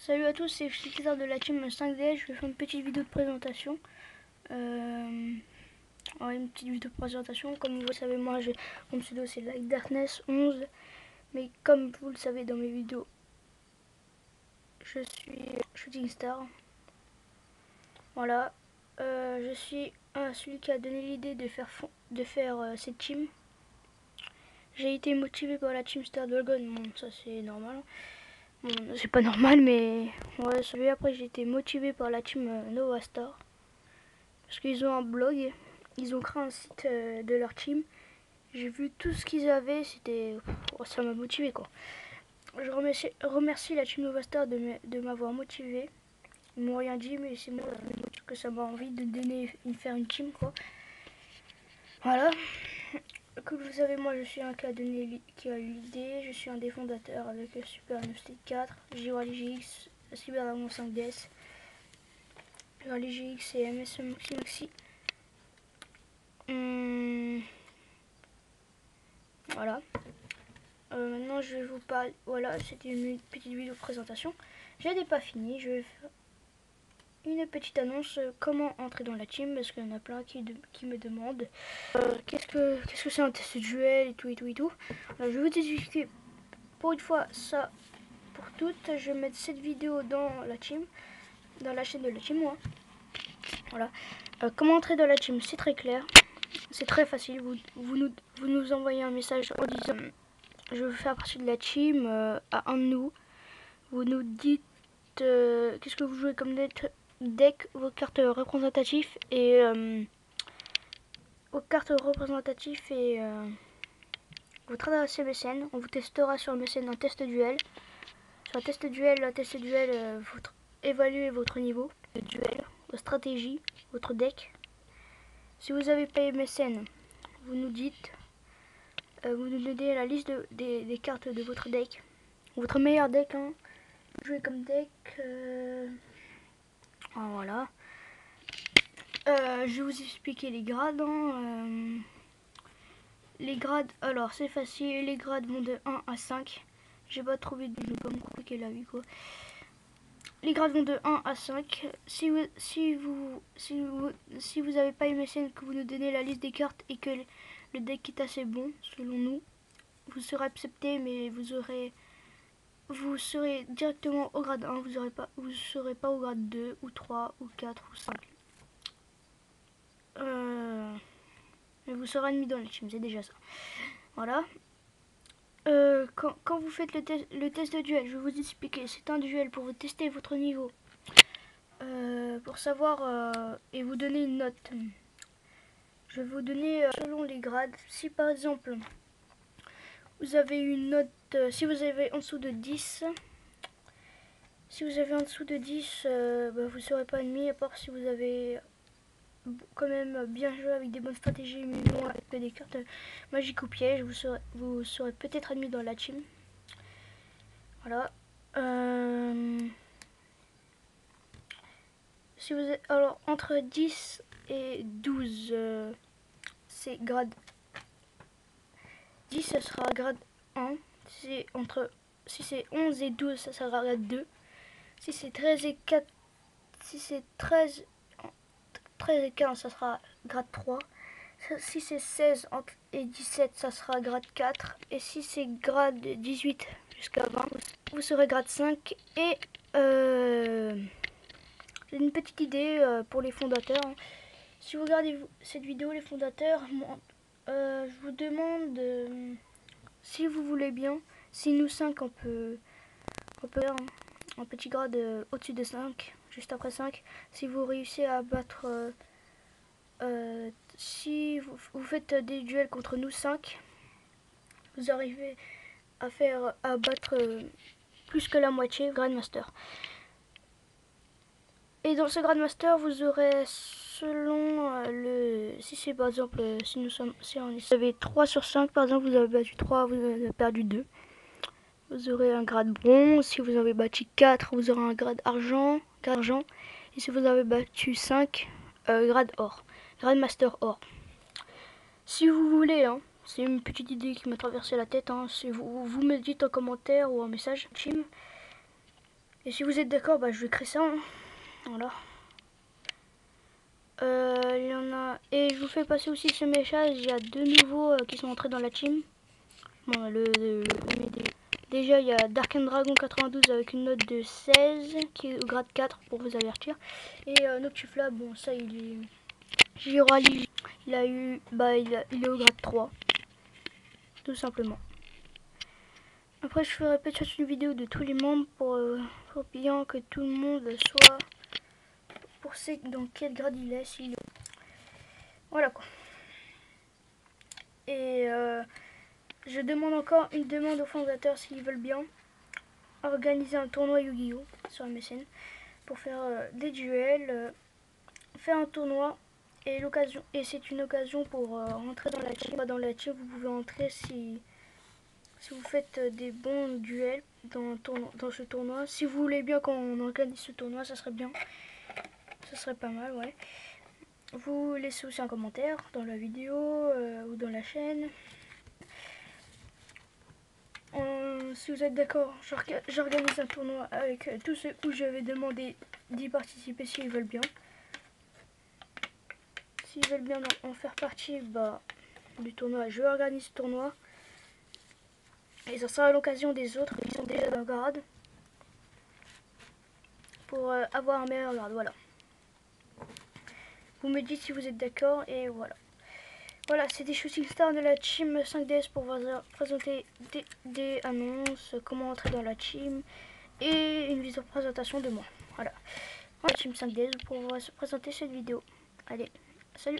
Salut à tous, c'est Flickizard de la team 5DS. Je vais faire une petite vidéo de présentation. Une petite vidéo de présentation. Comme vous le savez, moi, mon pseudo c'est Like Darkness 11. Mais comme vous le savez dans mes vidéos, je suis Shooting Star. Voilà. Je suis celui qui a donné l'idée de faire cette team. J'ai été motivé par la team Star Dragon. Bon, ça c'est normal. Bon, c'est pas normal, mais ouais, celui après j'ai été motivé par la team Nova Star. Parce qu'ils ont un blog, ils ont créé un site de leur team. J'ai vu tout ce qu'ils avaient, c'était, ça m'a motivé quoi. Je remercie la team Nova Star de m'avoir motivé. Ils m'ont rien dit, mais c'est moi que ça m'a envie de faire une team quoi. Voilà. Comme vous savez, moi je suis un qui a eu l'idée. Je suis un des fondateurs avec le Super 964, JRGX, Cyberdragon 5DS, JRGX et MS Maxi. Voilà. Maintenant je vais vous parler. Voilà, c'était une petite vidéo de présentation. Je n'ai pas fini. Je vais faire une petite annonce comment entrer dans la team parce qu'il y en a plein qui me demandent qu'est-ce que c'est un test duel et tout. Alors, je vais vous expliquer pour une fois ça pour toutes. Je vais mettre cette vidéo dans la team, dans la chaîne de la team moi. Voilà. Comment entrer dans la team, c'est très clair, c'est très facile. Vous nous envoyez un message en disant je veux faire partie de la team à un de nous. Vous nous dites qu'est-ce que vous jouez comme deck, vos cartes représentatives et votre adresse MSN. On vous testera sur MSN un test duel. Sur un test duel, vous évaluez votre niveau de duel, votre stratégie, votre deck. Si vous n'avez pas MSN, vous nous dites, vous nous donnez la liste des cartes de votre deck, votre meilleur deck, hein. Jouer comme deck. Voilà. Je vais vous expliquer les grades. Les grades, alors c'est facile. Les grades vont de 1 à 5. J'ai pas trouvé de. Je vais pas me compliquer la vie quoi. Les grades vont de 1 à 5. Si vous avez pas MSN, que vous nous donnez la liste des cartes et que le deck est assez bon selon nous, vous serez accepté, mais vous serez directement au grade 1, vous serez pas au grade 2 ou 3 ou 4 ou 5. Mais vous serez admis dans la team, c'est déjà ça. Voilà. Quand vous faites le test de duel, je vais vous expliquer. C'est un duel pour vous tester votre niveau. Pour savoir et vous donner une note. Je vais vous donner selon les grades. Si par exemple vous avez une note, si vous avez en dessous de 10, vous ne serez pas admis, à part si vous avez quand même bien joué avec des bonnes stratégies, mais non avec des cartes magiques ou pièges, vous serez peut-être admis dans la team. Voilà. Si vous êtes, alors entre 10 et 12, c'est grade 10, ça sera grade 1. Si c'est 11 et 12, ça sera grade 2. Si c'est 13 et 4, si c'est 13 et 15, ça sera grade 3. Si c'est 16 et 17, ça sera grade 4. Et si c'est grade 18 jusqu'à 20, vous serez grade 5. Et une petite idée pour les fondateurs. Si vous regardez cette vidéo, les fondateurs, je vous demande si vous voulez bien, si nous 5 on peut faire un petit grade au-dessus de 5, juste après 5. Si vous réussissez à battre, si vous faites des duels contre nous 5, vous arrivez à battre plus que la moitié Grandmaster. Et dans ce Grandmaster, vous aurez selon si c'est par exemple, si vous avez 3 sur 5, par exemple, vous avez battu 3, vous avez perdu 2. Vous aurez un grade bronze. Si vous avez battu 4, vous aurez un grade argent. Et si vous avez battu 5, grade or. Grandmaster or. Si vous voulez, hein, c'est une petite idée qui m'a traversé la tête. Hein, si vous me dites en commentaire ou en message, team. Et si vous êtes d'accord, bah, je vais créer ça. Hein. Voilà. Il y en a. Et je vous fais passer aussi ce message. Il y a 2 nouveaux qui sont entrés dans la team. Bon, déjà, il y a Darken Dragon 92 avec une note de 16 qui est au grade 4 pour vous avertir. Et Noctifla, bon, ça il est. Girali, il a eu. Bah, il est au grade 3. Tout simplement. Après, je ferai peut-être une vidéo de tous les membres pour bien que tout le monde soit. Pour c'est dans quel grade il est. Voilà quoi. Et je demande encore une demande aux fondateurs s'ils veulent bien organiser un tournoi Yu-Gi-Oh sur MSN pour faire des duels, faire un tournoi et c'est une occasion pour rentrer dans la team. Dans la team, vous pouvez entrer si vous faites des bons duels dans ce tournoi. Si vous voulez bien qu'on organise ce tournoi, ça serait bien. Ça serait pas mal, ouais. Vous laissez aussi un commentaire dans la vidéo ou dans la chaîne. Si vous êtes d'accord, j'organise un tournoi avec tous ceux où je vais demander d'y participer s'ils veulent bien. S'ils veulent bien en faire partie du tournoi, je organise ce tournoi. Et ça sera à l'occasion des autres qui sont déjà dans le grade. Pour avoir un meilleur grade, voilà. Vous me dites si vous êtes d'accord et voilà. Voilà, c'est des shooting stars de la team 5DS pour vous présenter des annonces, comment entrer dans la team et une vidéo de présentation de moi. Voilà. La team 5DS pour vous présenter cette vidéo. Allez, salut!